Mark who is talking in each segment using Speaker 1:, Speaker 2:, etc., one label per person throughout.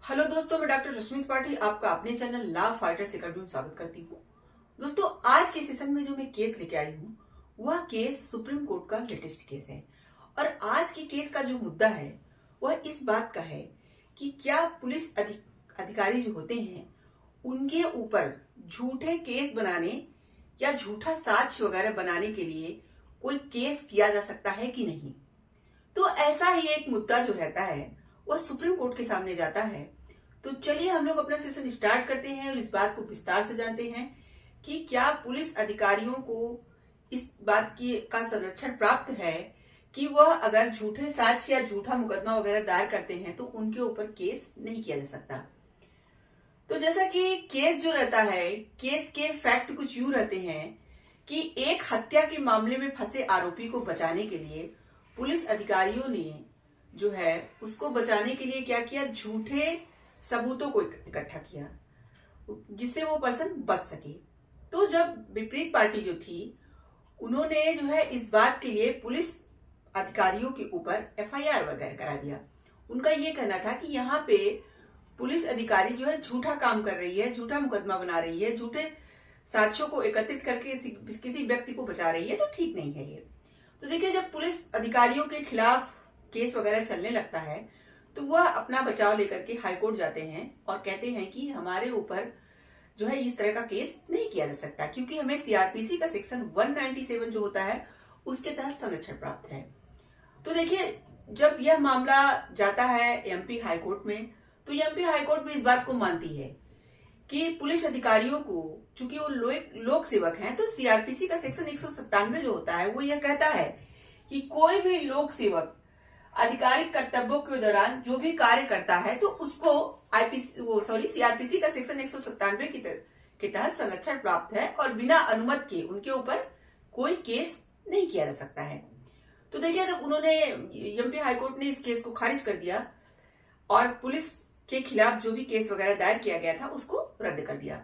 Speaker 1: Hello दोस्तों, मैं doctor रश्मि त्रिपाठी आपका अपने चैनल लॉ फाइटर्स अकेडमी में स्वागत करती हूँ। दोस्तों, आज के सेशन में जो मैं केस लेके आई हूँ वह केस सुप्रीम कोर्ट का लेटेस्ट केस है। और आज की केस का जो मुद्दा है वह इस बात का है कि क्या पुलिस अधिकारी जो होते हैं उनके ऊपर झूठे केस बनाने या झूठा साक्ष्य वगैरह बनाने के लिए कोई केस किया जा सकता है कि नहीं। तो ऐसा ही एक मुद्दा जो रहता है वह सुप्रीम कोर्ट के सामने जाता है। तो चलिए हम लोग अपना सेशन स्टार्ट करते हैं और इस बात को विस्तार से जानते हैं कि क्या पुलिस अधिकारियों को इस बात की का संरक्षण प्राप्त है कि वह अगर झूठे साक्ष्य या झूठा मुकदमा वगैरह दायर करते हैं तो उनके ऊपर केस नहीं किया जा सकता। तो जैसा कि केस जो रहता है, केस के फैक्ट कुछ यूं रहते हैं कि एक हत्या के मामले में फंसे आरोपी को बचाने के लिए पुलिस अधिकारियों ने जो है उसको बचाने के लिए क्या किया, झूठे सबूतों को इकट्ठा किया जिससे वो पर्सन बच सके। तो जब विपरीत पार्टी जो थी उन्होंने जो है इस बात के लिए पुलिस अधिकारियों के ऊपर एफआईआर वगैरह करा दिया। उनका ये कहना था कि यहाँ पे पुलिस अधिकारी जो है झूठा काम कर रही है, झूठा मुकदमा बना रही है, झूठे साक्ष्यों को एकत्रित करके किसी व्यक्ति को बचा रही है, तो ठीक नहीं है ये। तो देखिए, जब पुलिस अधिकारियों के खिलाफ केस वगैरह चलने लगता है तो वह अपना बचाव लेकर के हाईकोर्ट जाते हैं और कहते हैं कि हमारे ऊपर जो है इस तरह का केस नहीं किया जा सकता क्योंकि हमें सीआरपीसी का सेक्शन 197 जो होता है उसके तहत संरक्षण प्राप्त है। तो देखिए, जब यह मामला जाता है एमपी हाईकोर्ट में तो एमपी हाईकोर्ट भी इस बात को मानती है कि पुलिस अधिकारियों को, चूंकि वो लोक सेवक हैं, तो सीआरपीसी का सेक्शन 197 जो होता है वो यह कहता है कि कोई भी लोक सेवक आधिकारिक कर्तव्यों के दौरान जो भी कार्य करता है तो उसको सीआरपीसी का सेक्शन 197 के तहत संरक्षण प्राप्त है और बिना अनुमति के उनके ऊपर कोई केस नहीं किया जा सकता है। तो देखिए, जब उन्होंने एमपी हाईकोर्ट ने इस केस को खारिज कर दिया और पुलिस के खिलाफ जो भी केस वगैरह दायर किया गया था उसको रद्द कर दिया,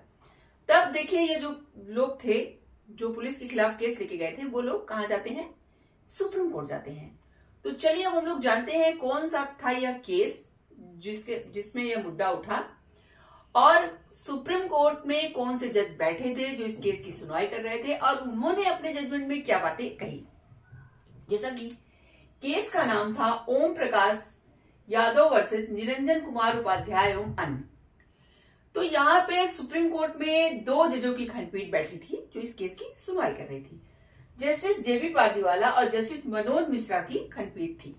Speaker 1: तब देखिए ये जो लोग थे जो पुलिस के खिलाफ केस लेके गए थे वो लोग कहां जाते हैं, सुप्रीम कोर्ट जाते हैं। तो चलिए अब हम लोग जानते हैं कौन सा था यह केस जिसमें यह मुद्दा उठा और सुप्रीम कोर्ट में कौन से जज बैठे थे जो इस केस की सुनवाई कर रहे थे और उन्होंने अपने जजमेंट में क्या बातें कही। जैसा कि केस का नाम था ओम प्रकाश यादव वर्सेस निरंजन कुमार उपाध्याय एवं अन्य। तो यहाँ पे सुप्रीम कोर्ट में दो जजों की खंडपीठ बैठी थी जो इस केस की सुनवाई कर रही थी। जस्टिस जेबी पारदीवाला और जस्टिस मनोज मिश्रा की खंडपीठ थी।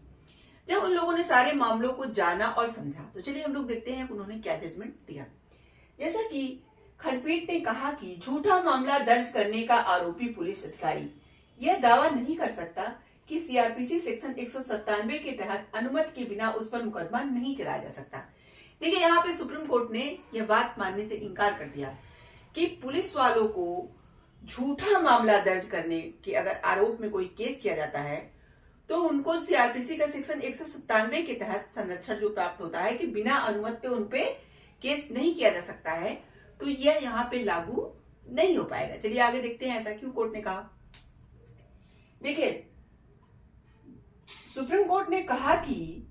Speaker 1: जब उन लोगों ने सारे मामलों को जाना और समझा तो चलिए हम लोग देखते हैं उन्होंने क्या जजमेंट दिया। जैसा कि खंडपीठ ने कहा कि झूठा मामला दर्ज करने का आरोपी पुलिस अधिकारी यह दावा नहीं कर सकता कि सीआरपीसी सेक्शन 197 के तहत अनुमति के बिना उस पर मुकदमा नहीं चलाया जा सकता। देखिए, यहाँ पे सुप्रीम कोर्ट ने यह बात मानने से इनकार कर दिया कि पुलिस वालों को झूठा मामला दर्ज करने के अगर आरोप में कोई केस किया जाता है तो उनको सीआरपीसी का सेक्शन 197 के तहत संरक्षण जो प्राप्त होता है कि बिना अनुमति पे उनपे केस नहीं किया जा सकता है, तो यह यहाँ पे लागू नहीं हो पाएगा। चलिए आगे देखते हैं ऐसा क्यों कोर्ट ने कहा। देखिए, सुप्रीम कोर्ट ने कहा कि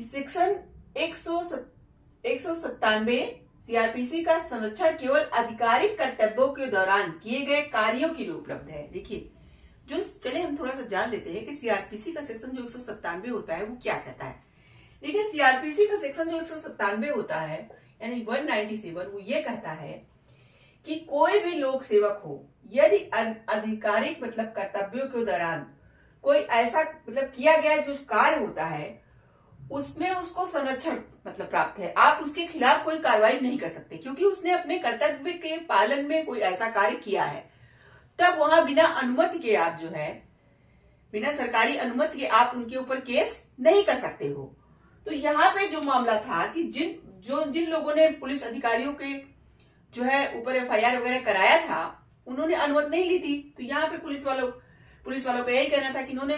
Speaker 1: सेक्शन 197 सीआरपीसी का संरक्षण केवल आधिकारिक कर्तव्यों के दौरान किए गए कार्यों के लिए उपलब्ध है। देखिए, जो चले हम थोड़ा सा जान लेते हैं कि सीआरपीसी का सेक्शन जो 197 होता है वो क्या कहता है। देखिए, सीआरपीसी का सेक्शन जो 197 होता है यानी 197 वो ये कहता है कि कोई भी लोक सेवक हो यदि आधिकारिक मतलब कर्तव्यों के दौरान कोई ऐसा मतलब किया गया जो कार्य होता है उसमें उसको संरक्षण मतलब प्राप्त है, आप उसके खिलाफ कोई कार्रवाई नहीं कर सकते क्योंकि उसने अपने कर्तव्य के पालन में कोई ऐसा कार्य किया है, तब वहां बिना अनुमति के आप जो है बिना सरकारी अनुमति के आप उनके ऊपर केस नहीं कर सकते हो। तो यहाँ पे जो मामला था कि जिन लोगों ने पुलिस अधिकारियों के जो है ऊपर एफआईआर वगैरह कराया था उन्होंने अनुमति नहीं ली थी। तो यहाँ पे पुलिस वालों का यही कहना था कि इन्होंने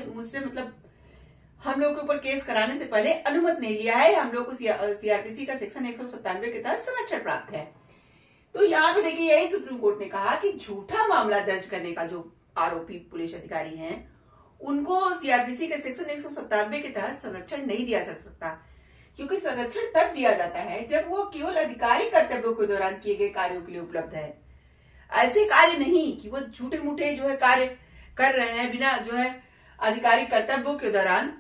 Speaker 1: मुझसे मतलब हम लोग के ऊपर केस कराने से पहले अनुमति नहीं लिया है, हम लोग को सीआरपीसी का सेक्शन 197 के तहत संरक्षण प्राप्त है। तो यहाँ पे देखिए, यही सुप्रीम कोर्ट ने कहा कि झूठा मामला दर्ज करने का जो आरोपी पुलिस अधिकारी हैं उनको सीआरपीसी के सेक्शन 197 के तहत संरक्षण नहीं दिया जा सकता क्योंकि संरक्षण तब दिया जाता है जब वो केवल आधिकारिक कर्तव्यों के दौरान किए गए कार्यों के लिए उपलब्ध है। ऐसे कार्य नहीं कि वो झूठे मूठे जो है कार्य कर रहे हैं बिना जो है आधिकारिक कर्तव्यों के दौरान,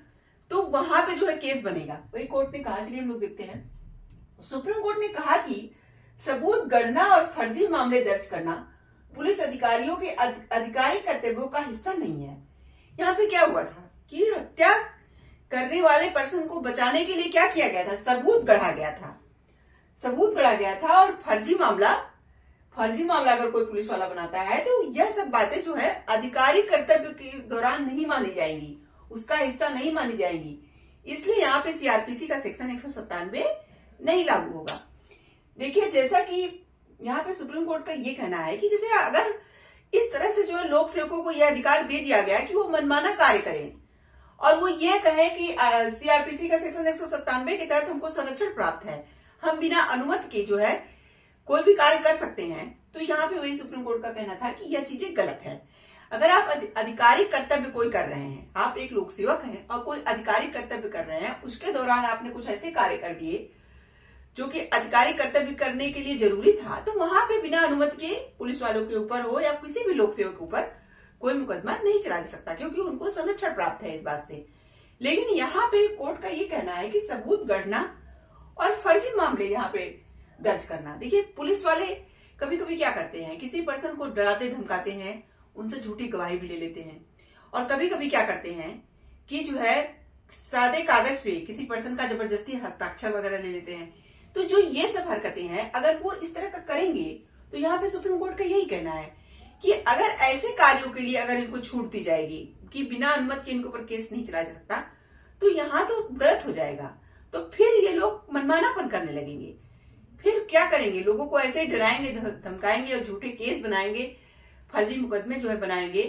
Speaker 1: तो वहां पे जो है केस बनेगा। वही कोर्ट ने कहा, चलिए हम लोग देखते हैं। सुप्रीम कोर्ट ने कहा कि सबूत गढ़ना और फर्जी मामले दर्ज करना पुलिस अधिकारियों के आधिकारिक कर्तव्यों का हिस्सा नहीं है। यहाँ पे क्या हुआ था कि हत्या करने वाले पर्सन को बचाने के लिए क्या किया गया था, सबूत गढ़ा गया था। सबूत गढ़ा गया था और फर्जी मामला अगर कोई पुलिस वाला बनाता है तो यह सब बातें जो है आधिकारिक कर्तव्य के दौरान नहीं मानी जाएंगी, उसका हिस्सा नहीं मानी जाएंगी। इसलिए यहाँ पे सीआरपीसी का सेक्शन 197 नहीं लागू होगा। देखिए, जैसा कि यहाँ पे सुप्रीम कोर्ट का ये कहना है कि जैसे अगर इस तरह से जो है लोक सेवकों को यह अधिकार दे दिया गया कि वो मनमाना कार्य करें और वो ये कहे कि सीआरपीसी का सेक्शन 197 के तहत हमको संरक्षण प्राप्त है, हम बिना अनुमति के जो है कोई भी कार्य कर सकते हैं, तो यहाँ पे वही सुप्रीम कोर्ट का कहना था कि यह चीजें गलत है। अगर आप आधिकारिक कर्तव्य कोई कर रहे हैं, आप एक लोक सेवक हैं और कोई आधिकारिक कर्तव्य कर रहे हैं, उसके दौरान आपने कुछ ऐसे कार्य कर दिए जो कि आधिकारिक कर्तव्य करने के लिए जरूरी था, तो वहां पे बिना अनुमति के पुलिस वालों के ऊपर हो या किसी भी लोक सेवक के ऊपर कोई मुकदमा नहीं चला जा सकता, क्योंकि उनको संरक्षण प्राप्त है इस बात से। लेकिन यहाँ पे कोर्ट का ये कहना है कि सबूत गढ़ना और फर्जी मामले यहाँ पे दर्ज करना। देखिए, पुलिस वाले कभी कभी क्या करते हैं, किसी पर्सन को डराते धमकाते हैं, उनसे झूठी गवाही भी ले लेते हैं, और कभी कभी क्या करते हैं कि जो है सादे कागज पे किसी पर्सन का जबरदस्ती हस्ताक्षर वगैरह ले लेते हैं। तो जो ये सब हरकतें हैं, अगर वो इस तरह का करेंगे तो यहाँ पे सुप्रीम कोर्ट का यही कहना है कि अगर ऐसे कार्यों के लिए अगर इनको छूट दी जाएगी कि बिना अनुमति के इनके ऊपर केस नहीं चलाया जा सकता, तो यहाँ तो गलत हो जाएगा। तो फिर ये लोग मनमानापन करने लगेंगे। फिर क्या करेंगे, लोगों को ऐसे डराएंगे, धमकाएंगे और झूठे केस बनाएंगे, फर्जी मुकदमे जो है बनाएंगे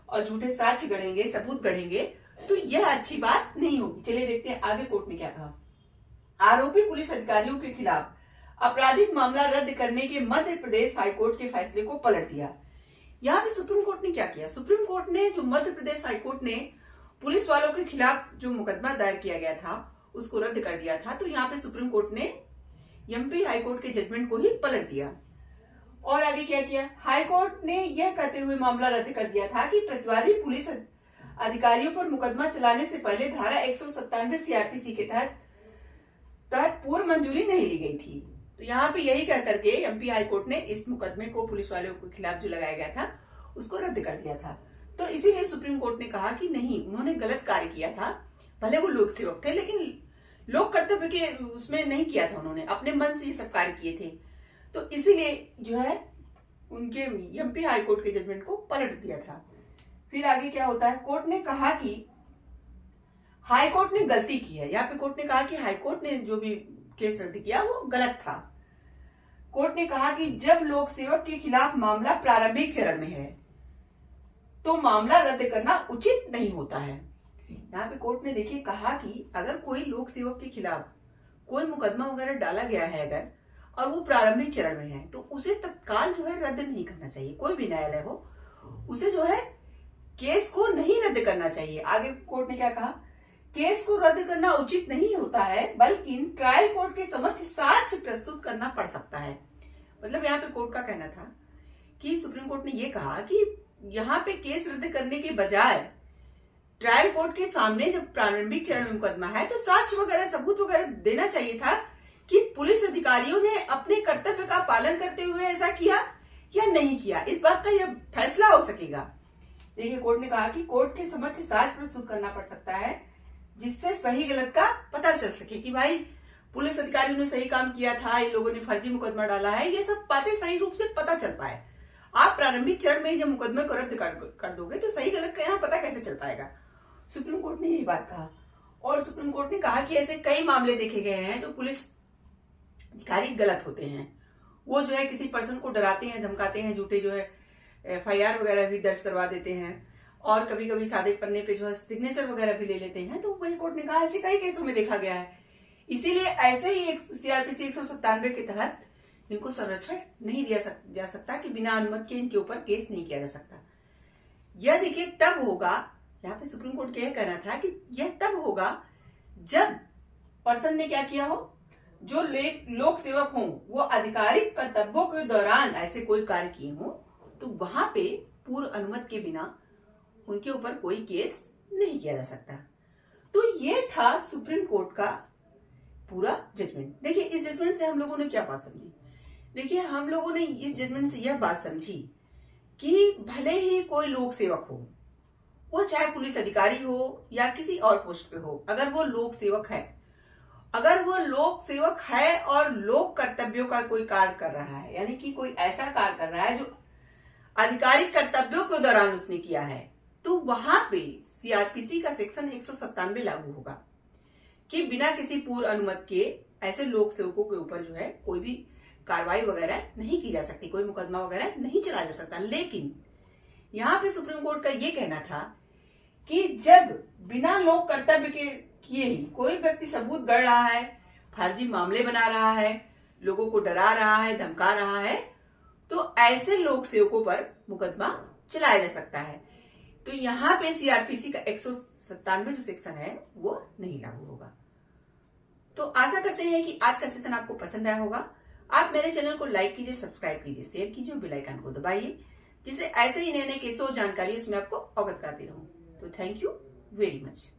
Speaker 1: और झूठे साक्ष्य गढ़ेंगे, सबूत गढ़ेंगे। तो यह अच्छी बात नहीं होगी। चलिए देखते हैं आगे कोर्ट ने क्या कहा। आरोपी पुलिस अधिकारियों के खिलाफ आपराधिक मामला रद्द करने के मध्य प्रदेश हाईकोर्ट के फैसले को पलट दिया। यहाँ पे सुप्रीम कोर्ट ने क्या किया, सुप्रीम कोर्ट ने जो मध्य प्रदेश हाईकोर्ट ने पुलिस वालों के खिलाफ जो मुकदमा दायर किया गया था उसको रद्द कर दिया था, तो यहाँ पे सुप्रीम कोर्ट ने एमपी हाईकोर्ट के जजमेंट को ही पलट दिया। और आगे क्या किया, हाईकोर्ट ने यह कहते हुए मामला रद्द कर दिया था कि प्रतिवादी पुलिस अधिकारियों पर मुकदमा चलाने से पहले धारा 197 सीआरपीसी के तहत पूर्व मंजूरी नहीं ली गई थी। तो यहाँ पे यही कह करके एमपी हाईकोर्ट ने इस मुकदमे को पुलिस वालों के खिलाफ जो लगाया गया था उसको रद्द कर दिया था। तो इसीलिए सुप्रीम कोर्ट ने कहा कि नहीं, उन्होंने गलत कार्य किया था, भले वो लोक सेवक थे लेकिन लोक कर्तव्य के उसमें नहीं किया था, उन्होंने अपने मन से ये सब कार्य किए थे। तो इसीलिए जो है उनके एमपी हाईकोर्ट के जजमेंट को पलट दिया था। फिर आगे क्या होता है, कोर्ट ने कहा कि हाईकोर्ट ने गलती की है। यहाँ पे कोर्ट ने कहा कि हाईकोर्ट ने जो भी केस रद्द किया वो गलत था। कोर्ट ने कहा कि जब लोक सेवक के खिलाफ मामला प्रारंभिक चरण में है तो मामला रद्द करना उचित नहीं होता है। यहाँ पे कोर्ट ने देखिए कहा कि अगर कोई लोक सेवक के खिलाफ कोई मुकदमा वगैरह डाला गया है अगर और वो प्रारंभिक चरण में है तो उसे तत्काल जो है रद्द नहीं करना चाहिए। कोई भी न्यायालय हो उसे जो है केस को नहीं रद्द करना चाहिए। आगे कोर्ट ने क्या कहा, केस को रद्द करना उचित नहीं होता है बल्कि ट्रायल कोर्ट के समक्ष साक्ष्य प्रस्तुत करना पड़ सकता है। मतलब यहाँ पे कोर्ट का कहना था कि सुप्रीम कोर्ट ने ये कहा कि यहाँ पे केस रद्द करने के बजाय ट्रायल कोर्ट के सामने जब प्रारंभिक चरण में मुकदमा है तो साक्ष्य वगैरह सबूत वगैरह देना चाहिए था कि पुलिस अधिकारियों ने अपने कर्तव्य का पालन करते हुए ऐसा किया या नहीं किया। इस बात का यह फैसला हो सकेगा। देखिए, कोर्ट ने कहा कि कोर्ट के समक्ष साक्ष्य प्रस्तुत करना पड़ सकता है जिससे सही गलत का पता चल सके कि भाई पुलिस अधिकारियों ने सही काम किया था, इन लोगों ने फर्जी मुकदमा डाला है, ये सब बातें सही रूप से पता चल पाए। आप प्रारंभिक चरण में जब मुकदमे को रद्द कर दोगे तो सही गलत का यहाँ पता कैसे चल पाएगा। सुप्रीम कोर्ट ने यही बात कहा। और सुप्रीम कोर्ट ने कहा कि ऐसे कई मामले देखे गए हैं जो पुलिस अधिकारी गलत होते हैं। वो जो है किसी पर्सन को डराते हैं, धमकाते हैं, झूठे जो है एफआईआर वगैरह भी दर्ज करवा देते हैं और कभी कभी सादे पन्ने पे जो है सिग्नेचर वगैरह भी ले लेते हैं। तो वही कोर्ट ने कहा ऐसे कई केसों में देखा गया है, इसीलिए ऐसे ही सीआरपीसी 197 के तहत इनको संरक्षण नहीं दिया जा सकता कि बिना अनुमति के इनके ऊपर केस नहीं किया जा सकता। यह देखिए तब होगा, यहाँ पे सुप्रीम कोर्ट का यह कहना था कि यह तब होगा जब पर्सन ने क्या किया हो, जो लोक सेवक हों वो आधिकारिक कर्तव्यों के दौरान ऐसे कोई कार्य किए हों, तो वहां पे पूर्व अनुमति के बिना उनके ऊपर कोई केस नहीं किया जा सकता। तो ये था सुप्रीम कोर्ट का पूरा जजमेंट। देखिए इस जजमेंट से हम लोगों ने क्या बात समझी, देखिए हम लोगों ने इस जजमेंट से यह बात समझी कि भले ही कोई लोक सेवक हो, वो चाहे पुलिस अधिकारी हो या किसी और पोस्ट पे हो, अगर वो लोक सेवक है, अगर वो लोक सेवक है और लोक कर्तव्यों का कोई कार्य कर रहा है, यानी कि कोई ऐसा कार्य कर रहा है जो आधिकारिक कर्तव्यों के दौरान उसने किया है, तो वहां पे सीआरपीसी का सेक्शन 197 लागू होगा कि बिना किसी पूर्व अनुमति के ऐसे लोक सेवकों के ऊपर जो है कोई भी कार्रवाई वगैरह नहीं की जा सकती, कोई मुकदमा वगैरह नहीं चला जा सकता। लेकिन यहाँ पे सुप्रीम कोर्ट का ये कहना था कि जब बिना लोक कर्तव्य के किए ही कोई व्यक्ति सबूत गढ़ रहा है, फर्जी मामले बना रहा है, लोगों को डरा रहा है, धमका रहा है, तो ऐसे लोक सेवकों पर मुकदमा चलाया जा सकता है। तो यहाँ पे सीआरपीसी का 197 जो सेक्शन है वो नहीं लागू होगा। तो आशा करते हैं कि आज का सेशन आपको पसंद आया होगा। आप मेरे चैनल को लाइक कीजिए, सब्सक्राइब कीजिए, शेयर कीजिए, बेल आइकन को दबाइए, जिससे ऐसे ही नए नए केसों और जानकारी उसमें आपको अवगत कराती रहूं। तो थैंक यू वेरी मच।